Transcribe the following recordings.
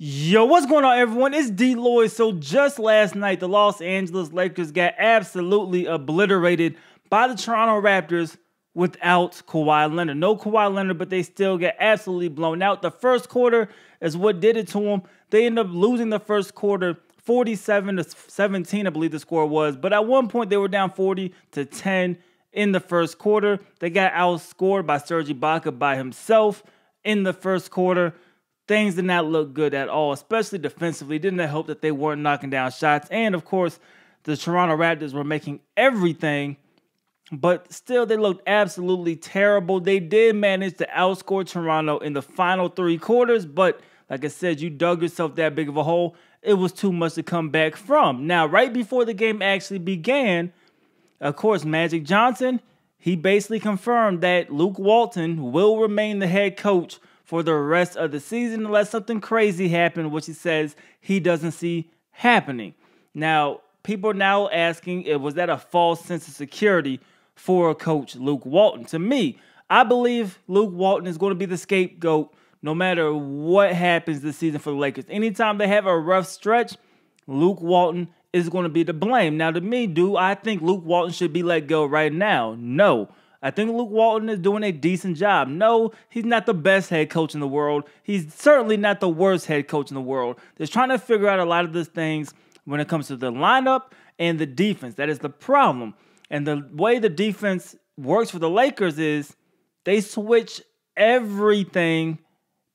Yo, what's going on, everyone? It's DLloyd. So just last night, the Los Angeles Lakers got absolutely obliterated by the Toronto Raptors without Kawhi Leonard. No Kawhi Leonard, but they still get absolutely blown out. The first quarter is what did it to them. They ended up losing the first quarter 47-17, I believe the score was. But at one point, they were down 40-10 in the first quarter. They got outscored by Serge Ibaka by himself in the first quarter. Things did not look good at all, especially defensively. Didn't help that they weren't knocking down shots. And, of course, the Toronto Raptors were making everything, but still they looked absolutely terrible. They did manage to outscore Toronto in the final three quarters, but like I said, you dug yourself that big of a hole. It was too much to come back from. Now, right before the game actually began, of course, Magic Johnson, he basically confirmed that Luke Walton will remain the head coach for the rest of the season unless something crazy happens, which he says he doesn't see happening. Now, people are now asking, was that a false sense of security for Coach Luke Walton? To me, I believe Luke Walton is going to be the scapegoat no matter what happens this season for the Lakers. Anytime they have a rough stretch, Luke Walton is going to be to blame. Now, to me, do I think Luke Walton should be let go right now? No. I think Luke Walton is doing a decent job. No, he's not the best head coach in the world. He's certainly not the worst head coach in the world. They're trying to figure out a lot of these things when it comes to the lineup and the defense. That is the problem. And the way the defense works for the Lakers is they switch everything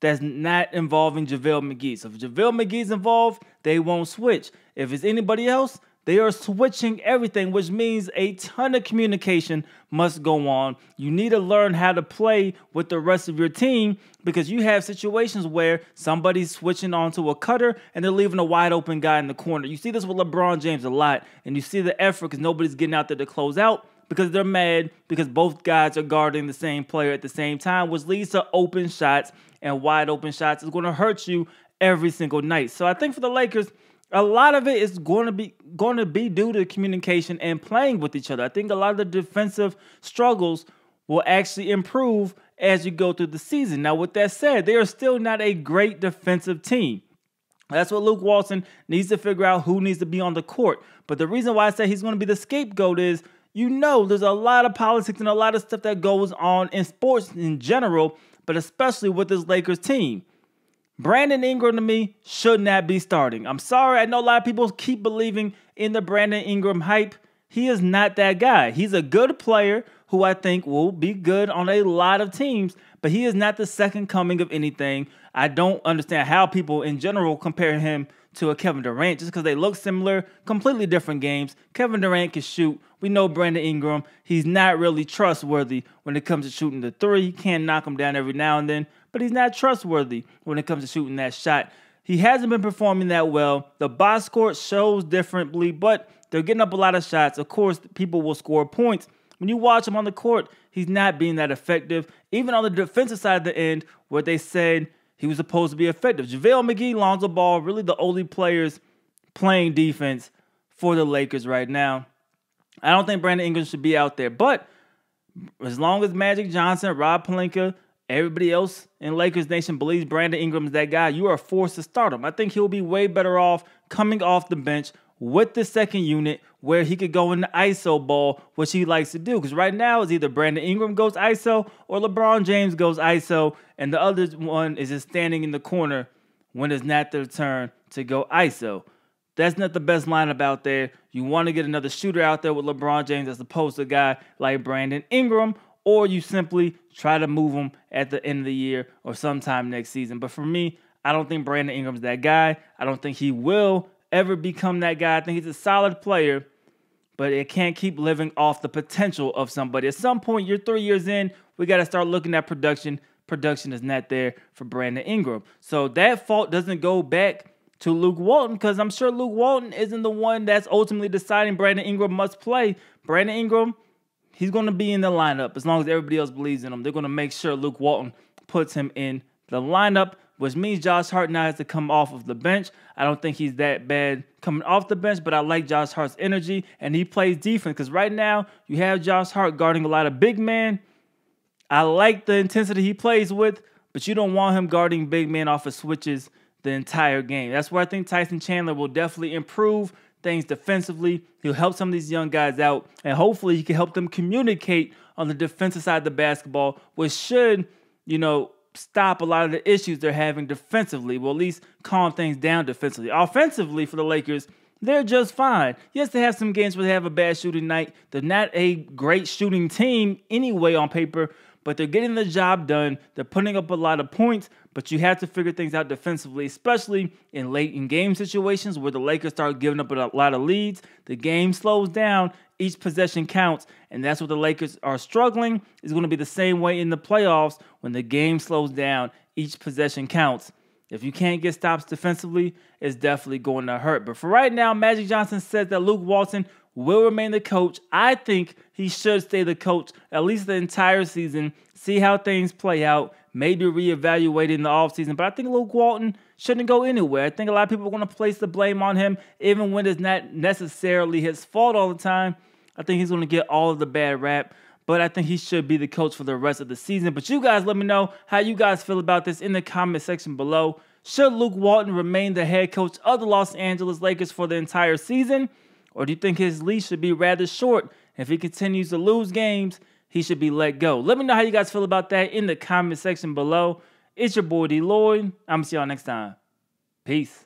that's not involving JaVale McGee. So if JaVale McGee's involved, they won't switch. If it's anybody else, they are switching everything, which means a ton of communication must go on. You need to learn how to play with the rest of your team because you have situations where somebody's switching onto a cutter and they're leaving a wide open guy in the corner. You see this with LeBron James a lot, and you see the effort because nobody's getting out there to close out because they're mad because both guys are guarding the same player at the same time, which leads to open shots, and wide open shots is going to hurt you every single night. So I think for the Lakers, a lot of it is going to be due to communication and playing with each other. I think a lot of the defensive struggles will actually improve as you go through the season. Now, with that said, they are still not a great defensive team. That's what Luke Walton needs to figure out who needs to be on the court. But the reason why I say he's going to be the scapegoat is, there's a lot of politics and a lot of stuff that goes on in sports in general, but especially with this Lakers team. Brandon Ingram, to me, should not be starting. I'm sorry. I know a lot of people keep believing in the Brandon Ingram hype. He is not that guy. He's a good player who I think will be good on a lot of teams, but he is not the second coming of anything. I don't understand how people in general compare him to a Kevin Durant just because they look similar, completely different games. Kevin Durant can shoot. We know Brandon Ingram, he's not really trustworthy when it comes to shooting the three. He can knock him down every now and then, but he's not trustworthy when it comes to shooting that shot. He hasn't been performing that well. The box score shows differently, but they're getting up a lot of shots. Of course, people will score points. When you watch him on the court, he's not being that effective. Even on the defensive side of the end, where they said he was supposed to be effective. JaVale McGee, Lonzo Ball, really the only players playing defense for the Lakers right now. I don't think Brandon Ingram should be out there. But as long as Magic Johnson, Rob Pelinka, everybody else in Lakers Nation believes Brandon Ingram is that guy, you are forced to start him. I think he'll be way better off coming off the bench with the second unit where he could go into ISO ball, which he likes to do. Because right now it's either Brandon Ingram goes ISO or LeBron James goes ISO, and the other one is just standing in the corner when it's not their turn to go ISO. That's not the best lineup out there. You want to get another shooter out there with LeBron James as opposed to a guy like Brandon Ingram, or you simply try to move him at the end of the year or sometime next season. But for me, I don't think Brandon Ingram's that guy. I don't think he will ever become that guy. I think he's a solid player, but it can't keep living off the potential of somebody. At some point, you're 3 years in, we got to start looking at production. Production is not there for Brandon Ingram. So that fault doesn't go back to Luke Walton, because I'm sure Luke Walton isn't the one that's ultimately deciding Brandon Ingram must play. Brandon Ingram, he's going to be in the lineup as long as everybody else believes in him. They're going to make sure Luke Walton puts him in the lineup, which means Josh Hart now has to come off of the bench. I don't think he's that bad coming off the bench, but I like Josh Hart's energy, and he plays defense because right now you have Josh Hart guarding a lot of big men. I like the intensity he plays with, but you don't want him guarding big men off of switches the entire game. That's where I think Tyson Chandler will definitely improve things defensively. He'll help some of these young guys out, and hopefully he can help them communicate on the defensive side of the basketball, which should, stop a lot of the issues they're having defensively. Well, at least calm things down defensively. Offensively for the Lakers, they're just fine. Yes, they have some games where they have a bad shooting night. They're not a great shooting team anyway on paper, but they're getting the job done. They're putting up a lot of points, but you have to figure things out defensively, especially in late-in-game situations where the Lakers start giving up a lot of leads. The game slows down. Each possession counts, and that's what the Lakers are struggling. It's going to be the same way in the playoffs when the game slows down. Each possession counts. If you can't get stops defensively, it's definitely going to hurt. But for right now, Magic Johnson says that Luke Walton will remain the coach. I think he should stay the coach at least the entire season, see how things play out, maybe reevaluate in the offseason. But I think Luke Walton shouldn't go anywhere. I think a lot of people are going to place the blame on him, even when it's not necessarily his fault all the time. I think he's going to get all of the bad rap, but I think he should be the coach for the rest of the season. But you guys let me know how you guys feel about this in the comment section below. Should Luke Walton remain the head coach of the Los Angeles Lakers for the entire season? Or do you think his leash should be rather short? If he continues to lose games, he should be let go. Let me know how you guys feel about that in the comment section below. It's your boy DLloyd. I'm going to see y'all next time. Peace.